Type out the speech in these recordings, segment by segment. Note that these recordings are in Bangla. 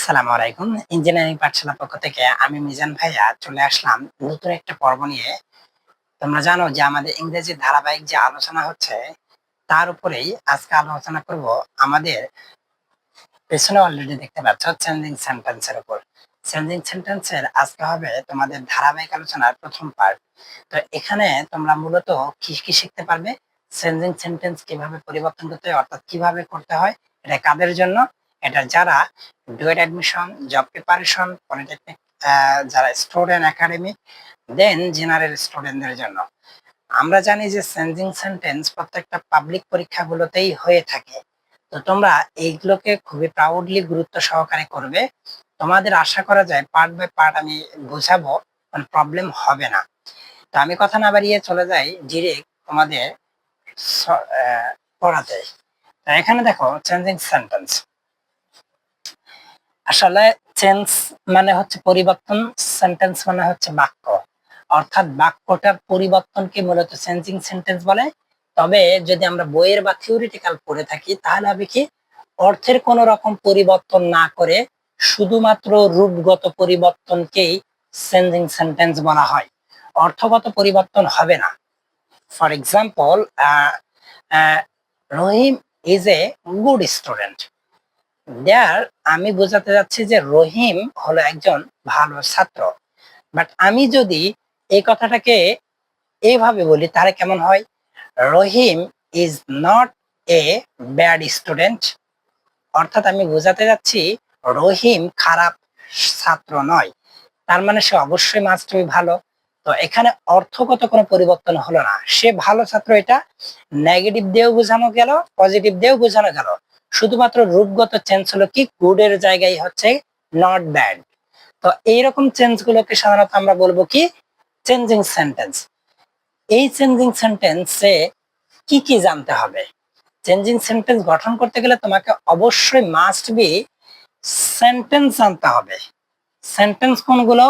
আসসালামু আলাইকুম। ইঞ্জিনিয়ারিং পাঠশালার পক্ষ থেকে আমি মিজান ভাইয়া চলে আসলাম নতুন একটা পর্ব নিয়ে। তোমরা জানো যে আমাদের ইংরেজি ধারাবাহিক যে আলোচনা হচ্ছে তার উপরেই আজকে আলোচনা করব। আমাদের পেছনে অলরেডি দেখতে পাচ্ছ চেঞ্জিং সেন্টেন্স এর উপর। চেঞ্জিং সেন্টেন্স এর আজকে হবে তোমাদের ধারাবাহিক আলোচনার প্রথম পার্ট। তো এখানে তোমরা মূলত কি কি শিখতে পারবে? চেঞ্জিং সেন্টেন্স কিভাবে পরিবর্তন করতে হয়, অর্থাৎ কিভাবে করতে হয়, এটা কাদের জন্য? এটা যারা duet admission, job preparation, polytechnic, যারা স্টুডেন্ট একাডেমিক, দেন জেনারেল স্টুডেন্টদের জন্য। আমরা জানি যে চেঞ্জিং সেন্টেন্স প্রত্যেকটা পাবলিক পরীক্ষাগুলোতেই হয়ে থাকে। তো তোমরা এইগুলোকে খুবই প্রাউডলি গুরুত্ব সহকারে করবে। তোমাদের আশা করা যায় পার্ট বাই পার্ট আমি বোঝাবো, মানে প্রবলেম হবে না। তো আমি কথা না বাড়িয়ে চলে যাই ডিরেক্ট তোমাদের পড়াতে। তো এখানে দেখো চেঞ্জিং সেন্টেন্স। আসলে চেঞ্জ মানে হচ্ছে পরিবর্তন, সেন্টেন্স মানে হচ্ছে বাক্য, অর্থাৎ বাক্যটার পরিবর্তনকে মূলত চেঞ্জিং সেন্টেন্স বলে। তবে যদি আমরা বইয়ের বা থিওরিটিক্যাল পড়ে থাকি তাহলে হবে কি, অর্থের কোন রকম পরিবর্তন না করে শুধুমাত্র রূপগত পরিবর্তনকেই চেঞ্জিং সেন্টেন্স বলা হয়, অর্থগত পরিবর্তন হবে না। For example, Rahim is a good student. There আমি বোঝাতে যাচ্ছি যে রহিম হলো একজন ভালো ছাত্র। বাট আমি যদি এই কথাটাকে এইভাবে বলি তাহলে কেমন হয়? Rahim is not a bad student. অর্থাৎ আমি বোঝাতে যাচ্ছি রহিম খারাপ ছাত্র নয়, তার মানে সে অবশ্যই মাস্ট বি ভালো। তো এখানে অর্থগত কোনো পরিবর্তন হলো না, সে ভালো ছাত্র, এটা নেগেটিভ দিয়েও বোঝানো গেল, পজিটিভ দিয়েও বোঝানো গেল। শুধুমাত্র রূপগত চেঞ্জ হলো কি, গুড এর জায়গায় হচ্ছে নট ব্যাড। তো এইরকম চেঞ্জ গুলোকে সাধারণত আমরা বলবো কি, চেঞ্জিং সেন্টেন্স। এই চেঞ্জিং সেন্টেন্সে কি কি জানতে হবে? চেঞ্জিং সেন্টেন্স গঠন করতে গেলে তোমাকে অবশ্যই মাস্ট বি সেন্টেন্স জানতে হবে। সেন্টেন্স কোনগুলো?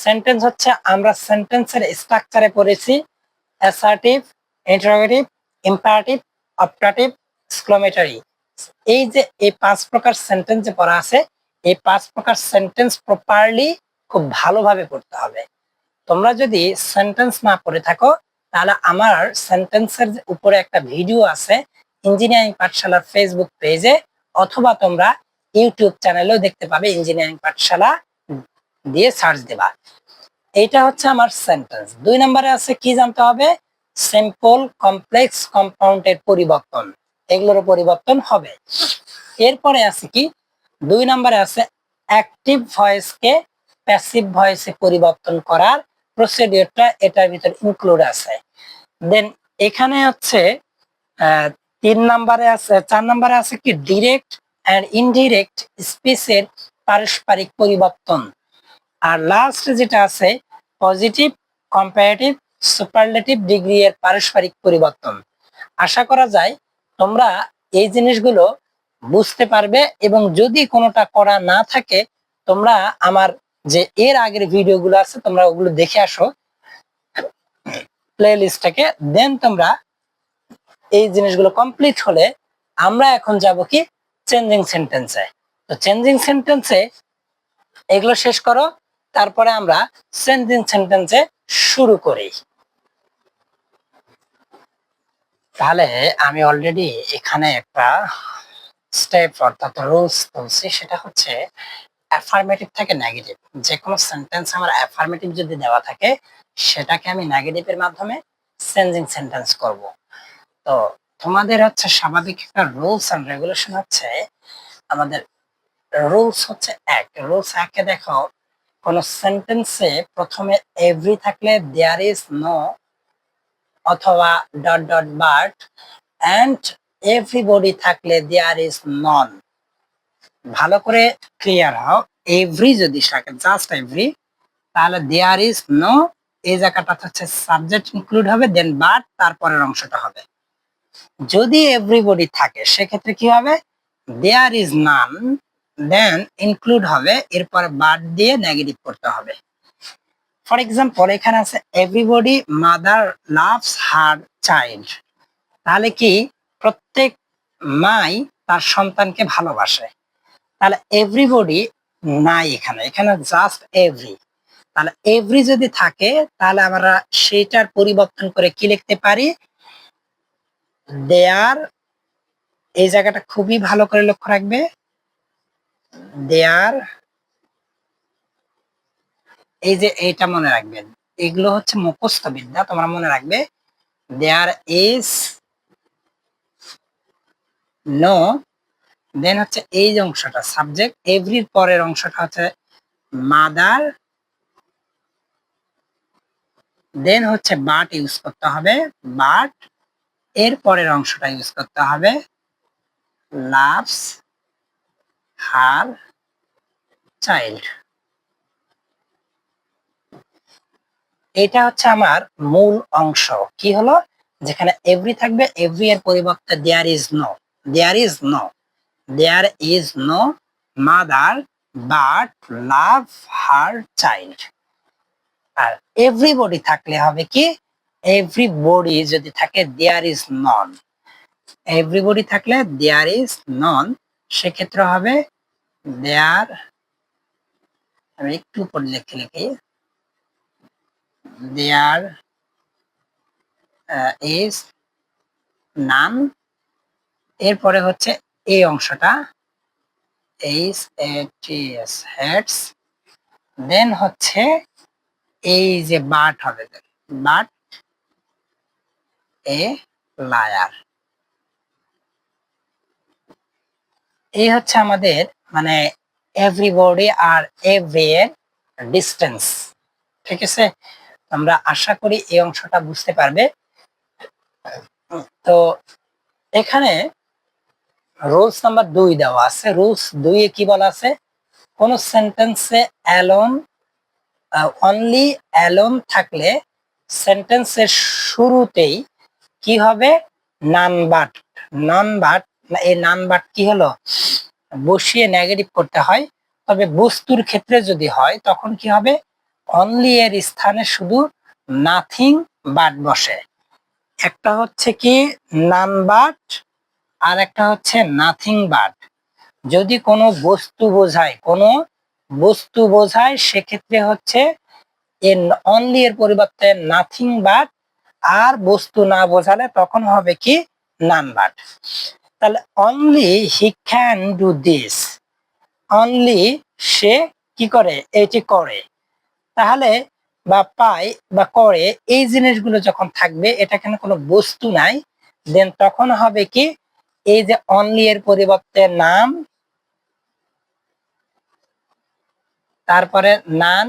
সেন্টেন্স হচ্ছে, আমরা সেন্টেন্সের স্ট্রাকচারে পড়েছি assertive, interrogative, imperative, optative, exclamatory. এই যে এই 5 প্রকার সেন্টেন্স যে পড়া আছে, এই 5 প্রকার সেন্টেন্স প্রপারলি খুব ভালোভাবে পড়তে হবে। তোমরা যদি সেন্টেন্স না পড়ে থাকো তাহলে আমার সেন্টেন্সের উপরে একটা ভিডিও আছে ইঞ্জিনিয়ারিং পাঠশালার ফেসবুক পেজে, অথবা তোমরা ইউটিউব চ্যানেলেও দেখতে পাবে, ইঞ্জিনিয়ারিং পাঠশালা দিয়ে সার্চ দেবা। এইটা হচ্ছে আমার সেন্টেন্স। 2 নম্বরে আছে কি জানতে হবে? সিম্পল, কমপ্লেক্স, কম্পাউন্ডের পরিবর্তন, এগুলোর পরিবর্তন হবে। এরপরে আছে কি, 2 নম্বরে আছে অ্যাক্টিভ ভয়েসকে প্যাসিভ ভয়েসে পরিবর্তন করার প্রসিডিউরটা এটার ভিতর ইনক্লুড আছে। দেন এখানে হচ্ছে 3 নম্বরে আছে, 4 নম্বরে আছে কি, ডিরেক্ট এন্ড ইনডিরেক্ট স্পিচের পারস্পরিক পরিবর্তন। আর লাস্ট যেটা আছে পজিটিভ, কম্পারেটিভ, সুপারলেটিভ ডিগ্রি এর পারস্পরিক পরিবর্তন। আশা করা যায় তোমরা এই জিনিসগুলো বুঝতে পারবে, এবং যদি কোনোটা করা না থাকে তোমরা আমার যে এর আগের ভিডিওগুলো আছে তোমরা ওগুলো দেখে আসো প্লে লিস্টটাকে। দেন তোমরা এই জিনিসগুলো কমপ্লিট হলে আমরা এখন যাব কি, চেঞ্জিং সেন্টেন্সে। তো চেঞ্জিং সেন্টেন্সে এগুলো শেষ করো, তারপরে আমরা চেঞ্জিং সেন্টেন্সে শুরু করি। তাহলে আমি অলরেডি এখানে একটা স্টেপ অর্থাৎ রুলস বলছি, সেটা হচ্ছে অ্যাফার্মেটিভ থেকে নেগেটিভ। যে কোনো সেন্টেন্স আমার অ্যাফার্মেটিভ যদি দেওয়া থাকে সেটাকে আমি নেগেটিভের মাধ্যমে চেঞ্জিং সেন্টেন্স করব। তো তোমাদের হচ্ছে স্বাভাবিক একটা রুলস এন্ড রেগুলেশন হচ্ছে, আমাদের রুলস হচ্ছে রুলস একে দেখো, কোন সেন্টেন্সে প্রথমে এভরি থাকলে দেয়ার ইজ নো, অথবা dot dot but and everybody থাকলে দেয়ার ইজ নন। ভালো করে ক্লিয়ার হও, এভরি যদি থাকে জাস্ট এভরি, তাহলে দেয়ার ইজ নো, এই জায়গাটা হচ্ছে সাবজেক্ট ইনক্লুড হবে, দেন বাট তারপরের অংশটা হবে। যদি এভরিবডি থাকে সেক্ষেত্রে কি হবে, there is none, then include হবে, এরপরে বাট দিয়ে নেগেটিভ করতে হবে। ফর এক্সাম্পল এখানে আছে everybody mother loves her child. তাহলে কি, প্রত্যেক মাই তার সন্তানকে ভালোবাসে। তাহলে এভরিবডি নাই, এখানে এখানে জাস্ট এভরি। তাহলে এভরি যদি থাকে তাহলে আমরা সেটার পরিবর্তন করে কি লিখতে পারি, দেয়ার, এই জায়গাটা খুবই ভালো করে লক্ষ্য রাখবে, দেয়ার, এই যে এইটা মনে রাখবেন, এগুলো হচ্ছে মুখস্থ বিদ্যা, তোমরা মনে রাখবে। দেয়ার ইজ নো, দেন হচ্ছে এই যে অংশটা সাবজেক্ট, এভরির পরের অংশটা হচ্ছে মাদার, দেন হচ্ছে বাট ইউজ করতে হবে, বাট এর পরের অংশটা ইউজ করতে হবে লাভস হার চাইল্ড। এটা হচ্ছে আমার মূল অংশ। কি হলো, যেখানে এভরি থাকবে, এভরি এর পরিবর্তে there is no, there is no, there is no mother but love her child. আর এভরিবডি থাকলে হবে কি, এভরিবডি যদি থাকে দেয়ার ইজ নন, এভরিবডি থাকলে দেয়ার ইজ নন, সেক্ষেত্রে হবে দেয়ার, আমি একটু উপর লিখে লিখি, দেয়ার ইজ নান, এরপরে হচ্ছে এই অংশটা H A T S heads, then হচ্ছে এই যে বাট হবে, বাট এ লায়ার। এই হচ্ছে আমাদের মানে এভরিবডি আর এভরি এর ডিস্টেন্স। ঠিক আছে, আমরা আশা করি এই অংশটা বুঝতে পারবে। তো এখানে রুলস নাম্বার 2 দেওয়া আছে। রুলস 2 এ কি বলা আছে, কোন সেন্টেন্সে অ্যালোন, অনলি অ্যালোন থাকলে সেন্টেন্সের শুরুতেই কি হবে, নান বাট, নন বাট, এই নান বাট কি হলো, বসিয়ে নেগেটিভ করতে হয়। তবে বস্তুর ক্ষেত্রে যদি হয় তখন কি হবে, অনলি এর স্থানে শুধু নাথিং বাট বসে। একটা হচ্ছে কি নান বাট, আর একটা হচ্ছে নাথিং বাট। যদি কোনো বস্তু বোঝায়, কোনো বস্তু বোঝায়, সেক্ষেত্রে হচ্ছে এর অনলি এর পরিবর্তে নাথিং বাট, আর বস্তু না বোঝালে তখন হবে কি নান বাট। তাহলে only he can do this, only সে কি করে, এটি করে। তাহলে বা পায় বা করে, এই জিনিসগুলো যখন থাকবে, এটা এখানে কোনো বস্তু নাই, দেন তখন হবে কি, এই যে অনলি এর পরিবর্তে নাম, তারপরে নান,